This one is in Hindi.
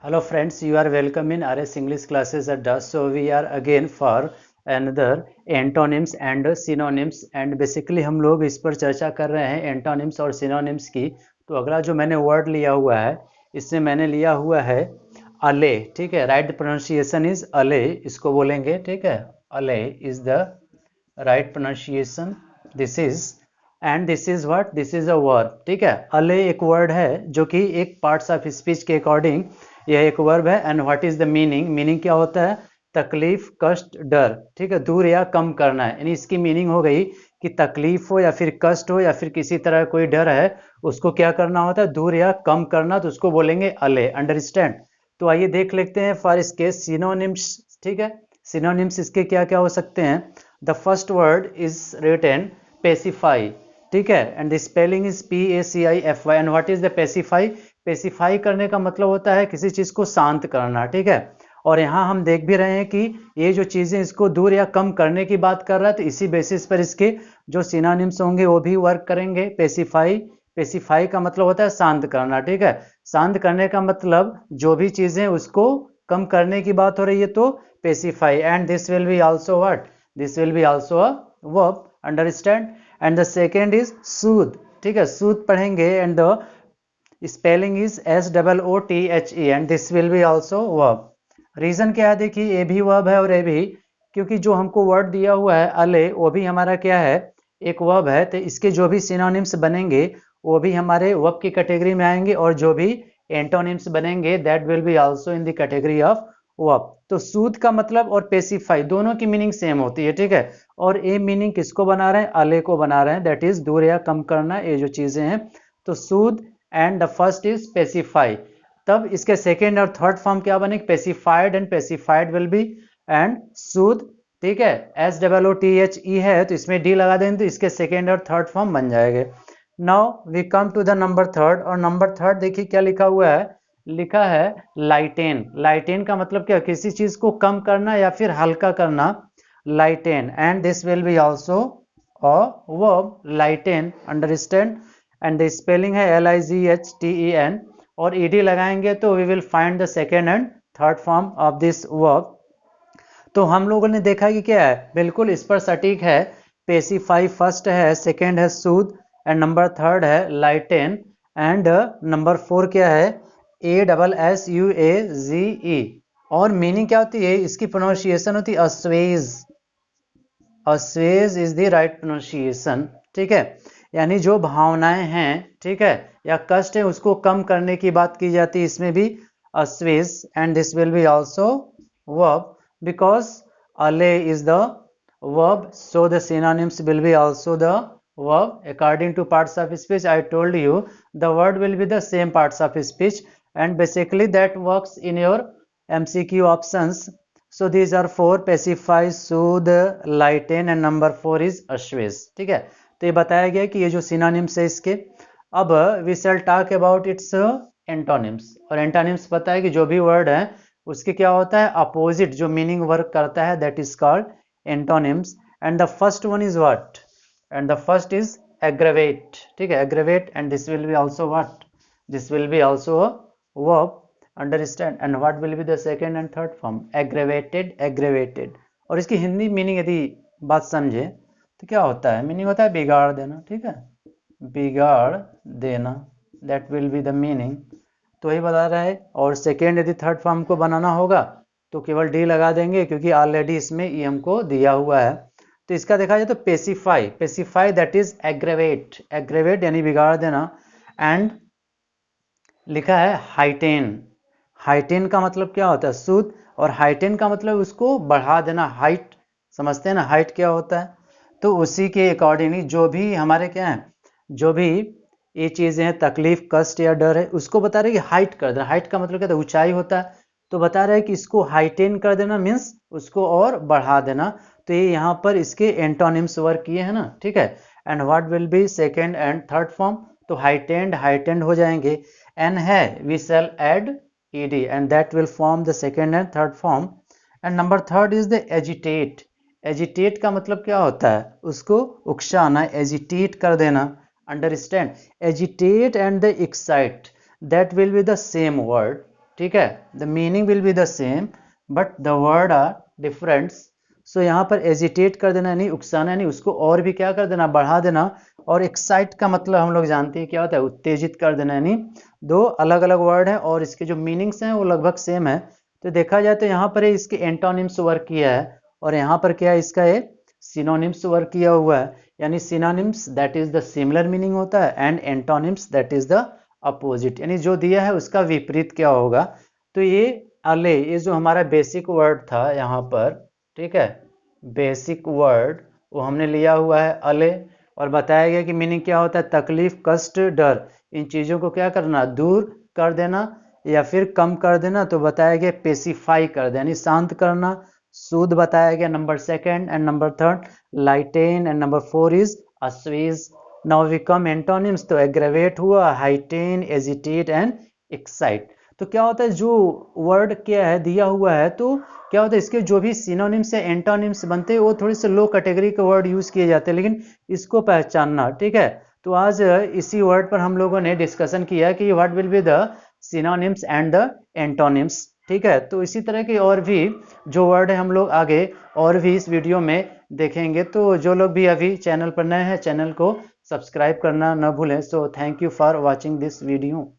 Hello friends, you are welcome in RS English classes at DAS. So we are again for another antonyms and synonyms and basically हम लोग इस पर चर्चा कर रहे हैं antonyms और synonyms की। तो अगला जो मैंने वर्ड लिया हुआ है इसमें मैंने लिया हुआ है अले, ठीक है। राइट प्रोनाउंसिएशन इज अले, इसको बोलेंगे, ठीक है। अले is the right pronunciation. This is and this is what, this is a verb, ठीक है। अले एक वर्ड है जो कि एक पार्ट्स ऑफ स्पीच के अकॉर्डिंग यह एक वर्ब है। And what is the meaning, meaning क्या होता है? तकलीफ, कष्ट, डर, ठीक है। दूर या कम करना है, यानी इसकी मीनिंग हो गई कि तकलीफ हो या फिर कष्ट हो या फिर किसी तरह कोई डर है, उसको क्या करना होता है? दूर या कम करना, तो उसको बोलेंगे अले। अंडरस्टैंड? तो आइए देख लेते हैं फॉर इसके सिनोनिम्स, ठीक है। सिनोनिम्स इसके क्या क्या हो सकते हैं? The first word is written pacify, ठीक है। And the spelling is PACIFY। And what is the pacify? Pacify करने का मतलब होता है किसी चीज को शांत करना, ठीक है। और यहाँ हम देख भी रहे हैं कि ये जो चीजें इसको दूर या कम करने की बात कर रहा है, तो इसी बेसिस पर इसके जो सिनोनिम्स होंगे वो भी वर्क करेंगे। पेसिफाई, पेसिफाई का मतलब होता है शांत करना, ठीक है। शांत करने का मतलब जो भी चीजें उसको कम करने की बात हो रही है तो pacify. And this will be also what, this will be also a verb. Understand? And the second is soothe, ठीक है। सूद पढ़ेंगे and the spelling is SOOTHE and this will be also verb. Reason क्या है? देखिए ये भी वर्ब है और ये भी, क्योंकि जो हमको वर्ड दिया हुआ है अले वो भी हमारा क्या है? एक वर्ब है। तो इसके जो भी सिनोनिम्स बनेंगे वो भी हमारे वर्ब की कैटेगरी में आएंगे और जो भी एंटोनिम्स बनेंगे that will be also in the category of verb. तो सूद का मतलब और पेसिफाई दोनों की मीनिंग सेम होती है, ठीक है। और ये मीनिंग किसको बना रहे हैं? अले को बना रहे हैं, दैट इज दूर या कम करना, ये जो चीजें हैं। तो soothe and the first is pacify. तब इसके सेकेंड और थर्ड फॉर्म क्या बनेगी? Pacified and pacified will be and soothe, ठीक है। SOOTHE है तो इसमें डी लगा देंगे तो इसके सेकेंड और थर्ड फॉर्म बन जाएंगे। Now we come to the number third. और नंबर थर्ड देखिए क्या लिखा हुआ है? लिखा है लाइटेन। लाइटेन का मतलब क्या? किसी चीज को कम करना या फिर हल्का करना, lighten. And this will be also a verb, lighten. Understand? And the spelling है LIGHTEN और ED लगाएंगे तो we will find the second and third form of this verb. तो हम लोगों ने देखा कि क्या है, बिल्कुल इस पर सटीक है। पेसिफाई फर्स्ट है, सेकेंड है सूद एंड नंबर थर्ड है लाइटेन एंड नंबर फोर क्या है? ASSUAZE। और मीनिंग क्या होती है? इसकी प्रोनाउंसिएशन होती है अस्वेज। अस्वेज इज द राइट प्रोनाउंसिएशन, ठीक है। यानी जो भावनाएं हैं, ठीक है, या कष्ट है उसको कम करने की बात की जाती है, इसमें भी assuage. And this will be also verb because ale is the verb, so the synonyms will be also the verb according to parts of speech. I told you the word will be the same parts of speech and basically that works in your MCQ options. So these are four: pacify, soothe, lighten and number four is assuage, ठीक है। तो ये बताया गया कि ये जो synonyms है इसके। अब we shall talk about its antonyms। और antonyms पता है कि जो भी word है उसके क्या होता है? अपोजिट जो मीनिंग वर्क करता है, that is called antonyms. And the first one is what? And the first is aggravate, ठीक है। Aggravate and this will be also what? This will be also a verb. Understand? And what will be the second and third form? Aggravated, aggravated. और इसकी हिंदी मीनिंग यदि बात समझे तो क्या होता है? मीनिंग होता है बिगाड़ देना, ठीक है। बिगाड़ देना, that will be the meaning. तो वही बता रहा है। और सेकेंड यदि थर्ड फॉर्म को बनाना होगा तो केवल डी लगा देंगे क्योंकि ऑलरेडी इसमें ई हमको दिया हुआ है। तो इसका देखा जाए तो pacify, pacify that is aggravate, aggravate यानी बिगाड़ देना। एंड लिखा है हाइटेन। हाइटेन का मतलब क्या होता है? सूद। और हाइटेन का मतलब उसको बढ़ा देना, हाइट। समझते हैं ना हाइट क्या होता है? तो उसी के अकॉर्डिंगली जो भी हमारे क्या है, जो भी ये चीजें हैं, तकलीफ, कष्ट या डर है, उसको बता रहे कि हाइट कर देना। हाइट का मतलब क्या है? ऊंचाई होता है। तो बता रहे हैं कि इसको हाइटेन कर देना मीन्स उसको और बढ़ा देना। तो ये यहाँ पर इसके एंटोनिम्स वर्क किए हैं ना, ठीक है। And what will be second and third form? तो हाइटेंड, हाइटेंड हो जाएंगे। एन है, we shall add ed and that will form the second and third form. And number third is the agitate. Agitate का मतलब क्या होता है? उसको उकसाना, एजिटेट कर देना। Understand? Agitate and the excite that will be the same word, ठीक है, the meaning will be the same but the word are different. So यहाँ पर एजिटेट कर देना यानी उकसाना, यानी उसको और भी क्या कर देना, बढ़ा देना। और एक्साइट का मतलब हम लोग जानते हैं क्या होता है, उत्तेजित कर देना। यानी दो अलग अलग वर्ड हैं और इसके जो मीनिंग्स हैं वो लगभग सेम है। तो देखा जाए तो यहाँ पर इसके एंटोनिम्स वर्क किया है और यहाँ पर क्या है, इसका ये सिनोनिम्स वर्क किया हुआ है। यानी synonyms that is the similar meaning होता है and antonyms that is the opposite, यानी जो दिया है उसका विपरीत क्या होगा। तो ये अले, ये जो हमारा बेसिक वर्ड था यहाँ पर, ठीक है, बेसिक वर्ड वो हमने लिया हुआ है अले। और बताया गया कि मीनिंग क्या होता है, तकलीफ, कष्ट, डर, इन चीज़ों को क्या करना, दूर कर देना या फिर कम कर देना। तो बताया गया पेसिफाई कर देना यानी शांत करना। सूद बताया गया number second, and number third lighten, and number four is assuage. Now we come antonyms, तो एग्रेवेट हुआ, हाइटेन, एजिटेट एंड एक्साइट। तो क्या होता है, जो वर्ड क्या है दिया हुआ है, तो क्या होता है इसके जो भी सिनोनिम्स या एंटोनिम्स बनते हैं वो थोड़े से लो कैटेगरी के वर्ड यूज किए जाते हैं, लेकिन इसको पहचानना, ठीक है। तो आज इसी वर्ड पर हम लोगों ने डिस्कशन किया कि what will be the synonyms and the antonyms, ठीक है। तो इसी तरह के और भी जो वर्ड है हम लोग आगे और भी इस वीडियो में देखेंगे। तो जो लोग भी अभी चैनल पर नए हैं, चैनल को सब्सक्राइब करना न भूलें। So thank you for watching this video.